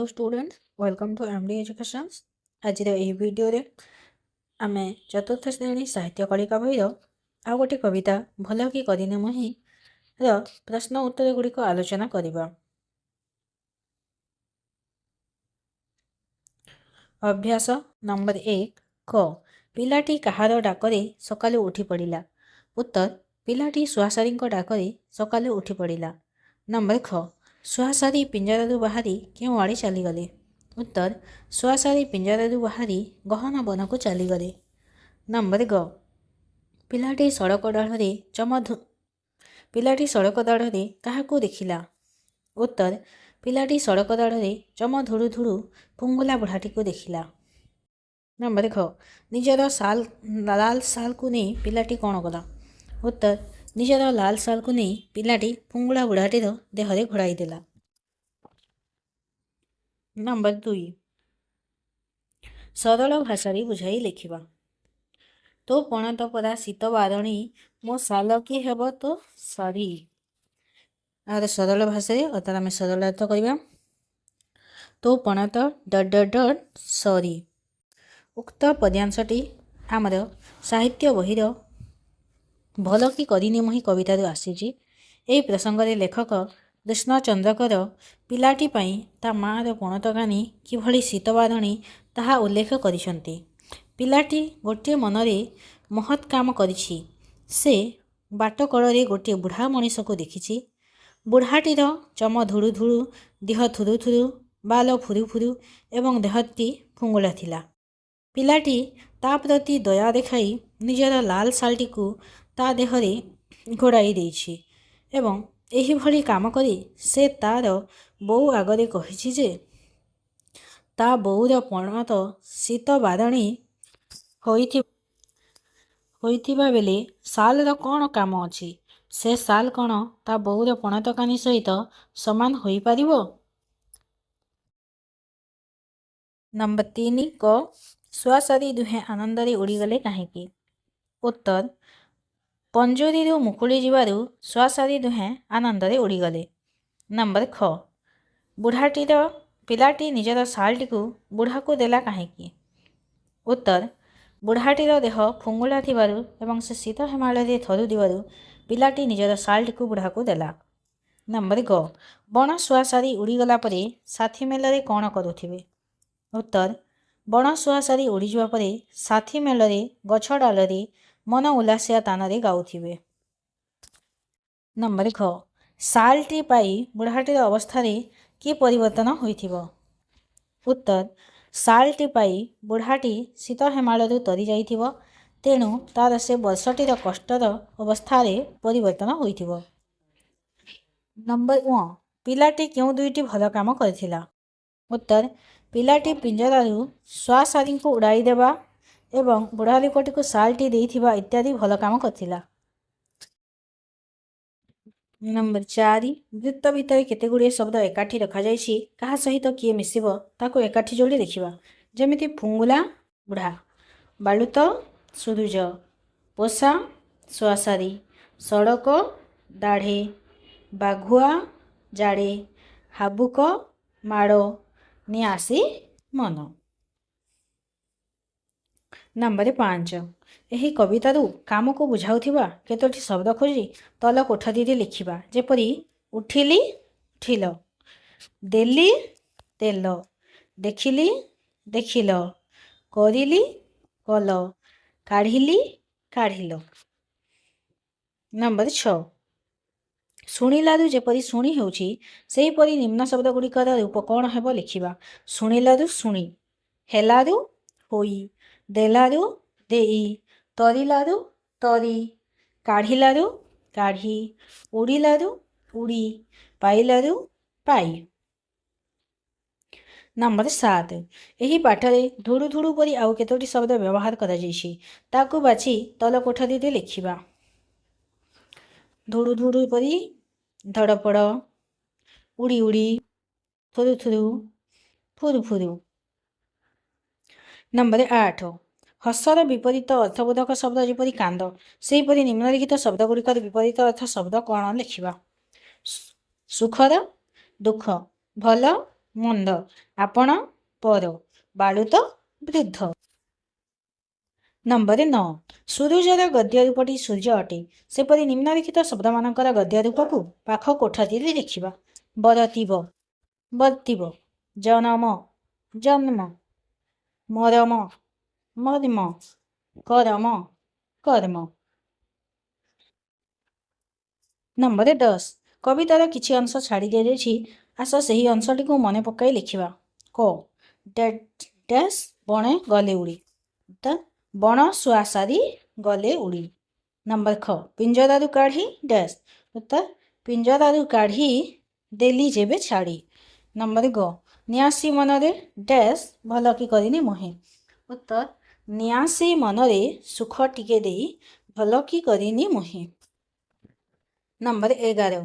Hello students welcome to MD education. आज video रे आमे चतुर्थ श्रेणी साहित्य कलिका बही आ गोटे कविता भल कि कदिने मुही प्रश्न उत्तर गुड़िक आलोचना करबा। अभ्यास नंबर 1 क पिलाटी कहार डाकरे सकालू उठी पड़िला। उत्तर पिलाटी सुहासारी डाकरे सकालू उठी पड़िला। नंबर ख सुहासारी पिंजरू बाहरी क्यों आड़े चलीगले। उत्तर सुहासारी पिंजरू बाहरी गहन वन को चलीगले। नंबर ग पिलाटी सड़क डाढ़े पिलाटी सड़क दाढ़े क्या देखिला। उत्तर पिलाटी सड़क दाढ़े चम धुड़ू धुड़ू फुंगुला बुढ़ाटी को देखिला। नंबर ख निजर साल लाल साल को नहीं पिलाटी कौन कला। उत्तर निजर लाल साल को नहीं पिलाटी फुंगुला बुढ़ाटीर देहरे घोड़ाई देला। नंबर 2 सरल भाषा बुझाई लिखा। तो पणत परा शीत बारणी मो साल कि हेब तो सरी। आर सरल भाषा अर्थात आम सरल अर्थ करवा। तो पणत डट डट डट सरी। उक्त पद्यांशटी आमर साहित्य बहिर भल कि कदिने मुही कवितारू आसीची। एही प्रसंगरे लेखक कृष्णचंद्रकर पिलाटी पाई ता मार पणतगानी किभली शीतबारणी ताहा उल्लेख करिसंती। पिलाटी गोटे मनरे महत् काम करिछि। से बाट कड़े गोटे बुढ़ा मनीष को देखिछि। बुढ़ाटीर चम धुड़ू धुड़ू देह थुरु थुरु बाल फुरु फुरु एवं देहटी फुंगुला थिला। पिलाटी ता प्रति दया देखाई निजर लाल शालटी को ता देहरे घोड़ाई देइछि एवं एही भली काम करी से तार बोऊ आगरे कहिछि जे ता बोऊर पणत शीत बारणी होइथिबा बेले सालर कौन काम अछि। से साल कौन ता बोऊर पणतकानी सहित समान होई पारिबो। नंबर 3 क सुहासारी दुहे आनंदरे उड़ीगले काहेकि। उत्तर पंजुरी मुकुली जीवारू सुहासारी दुहे आनंदरे उड़ीगले। नंबर ख बुढ़ाटीर पिलाटी निजर शालटी को बुढ़ा को देला काहेकि। उत्तर बुढ़ाटीर देह फुंगुला थिबारू एवं से शीत हिमालय थरु दिवारू पिलाटी निजर शालटी को बुढ़ा को देला। नंबर ग बण सुहासारी उड़ीगला परे साथी मेलरे कौन करुथिबे। उत्तर बण सुहासारी उड़ीजा परे साथी मेलरे गछ डालरे मन उल्लासिया तानरे गाउथिबे। नंबर ख सालटी पाई बुढ़ाटीर अवस्थारे कि परिवर्तन होइथिबो। उत्तर सालटी पाई बुढ़ाटी शीत हिमालय तरी जाइथिबो तेणु तार से वर्षटीर कष्टर अवस्थारे परिवर्तन होइथिबो। नंबर 1 पिलाटी क्यों दुईटी भल काम करथिला। उत्तर पिलाटी पिंजरारू सुहासारी को उड़ाई देवा एवं बुढ़ा लोकटी को शालटी देइथिबा इत्यादि भल काम करथिला। नंबर 4 वृत्त भितर केते गुड़िए शब्द एकाठी रखा जाइछि कहा सहित किए मिसिबो ताको एकाठी जोड़ी देखिबा। जेमिति फुंगुला बुढ़ा, बालुत सुरुज, पोषा सुहासारी, सड़क दाढ़े, बाघुआ जाड़े, हाबुक माड़, निआसी मन। नंबर 5 एही कवितारू काम को बुझाउथिबा केतोटी शब्द खोजी तल कोठरी लिखिबा। जेपरी उठिली उठिल, देली देल, देखिली देखिल, करिली कल, काढ़िली काढ़िल। नंबर 6 शुणिलारू जेपरी शुणी हेउछि सेहीपरि निम्न शब्द गुड़िकर रूप कौन हेब लिखिबा। शुणिलारू शुणी, हेलारू होई, देलारू देई, तरिलारू तरी, काढ़िलारू काढ़ी, उड़िलारू उड़ी, पाइलारू पाई। नंबर 7 एही पाठरे धुड़ू धुड़ू परी आउ केतोटी शब्द व्यवहार करा जाइछि ताकू बाछि तल कोठरी लिखिबा। धुड़ू धुड़ू परी धड़पड़, उड़ी उड़ी, थुरु थुरु, फुरु फुरु। नंबर 8 हसर विपरीत अर्थबोधक शब्द जेपरी कांद सेहीपरि निम्नलिखित शब्द गुड़िकर विपरीत अर्थ शब्द कौन लिखिबा। सुखर दुख, भल ମନ୍ଦ, ଆପଣ ପର, ବାଳୁତ ବୃଦ୍ଧ। ନମ୍ବର 9 ସୁରୁଜର ଗଦ୍ୟ ରୂପଟି ସୂର୍ଯ୍ୟ ଅଟେ। ସେପରି ନିମ୍ନଲିଖିତ ଶବ୍ଦମାନଙ୍କର ଗଦ୍ୟ ରୂପକୁ ପାଖ କୋଠାଟିରେ ଲେଖିବା। ବରତିବ, ବର୍ତ୍ତିବ, ଜନମ, ଜନ୍ମ, ମରମ, ମର୍ମ, କରମ, କର୍ମ। ନମ୍ବର 10 କବିତାର କିଛି ଅଂଶ ଛାଡ଼ି ଦିଆଯାଇଛି। ଆସ ସେହି ଅଂଶଟିକୁ ମନେ ପକାଇ ଲେଖିବା। କ ଡ୍ୟାସ୍ ବଣେ ଗଲେ ଉଡ଼ି, ବଣ ଶୁଆ ସାରି ଗଲେ ଉଡ଼ି। ନମ୍ବର ଖ ପିଞ୍ଜରାରୁ କାଢ଼ି ଡ୍ୟାସ୍, ପିଞ୍ଜରାରୁ କାଢ଼ି ଦେଲି ଯେବେ ଛାଡ଼ି। ନମ୍ବର ଗ ନିଆସି ମନରେ ଡ୍ୟାସ୍ ଭଲ କି କରିନି ମୋହେ, ନିଆସି ମନରେ ସୁଖ ଟିକେ ଦେଇ ଭଲ କି କରିନି ମୋହେ। ନମ୍ବର 11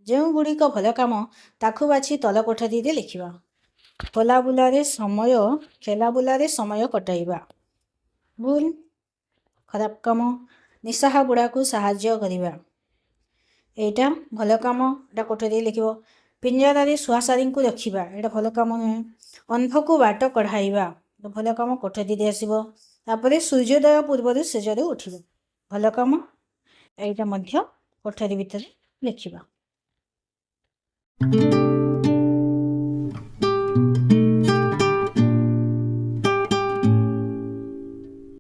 ଯେଉଁଗୁଡ଼ିକ ଭଲ କାମ ତାକୁ ବାଛି ତଳ କୋଠରୀରେ ଲେଖିବା। ଖେଲାବୁଲାରେ ସମୟ କଟାଇବା ଭୁଲ। ଖରାପ କାମ ନିଶାହା ବୁଢ଼ାକୁ ସାହାଯ୍ୟ କରିବା, ଏଇଟା ଭଲ କାମ, ଏଇଟା କୋଠରୀରେ ଲେଖିବ। ପିଞ୍ଜରାରେ ଶୁଆସାରିଙ୍କୁ ରଖିବା, ଏଇଟା ଭଲ କାମ ନୁହେଁ। ଅନ୍ଧକୁ ବାଟ କଢ଼ାଇବା, ଭଲ କାମ, କୋଠରୀରେ ଆସିବ। ତାପରେ ସୂର୍ଯ୍ୟୋଦୟ ପୂର୍ବରୁ ଶେଯରୁ ଉଠିବ, ଭଲ କାମ, ଏଇଟା ମଧ୍ୟ କୋଠରୀ ଭିତରେ ଲେଖିବା।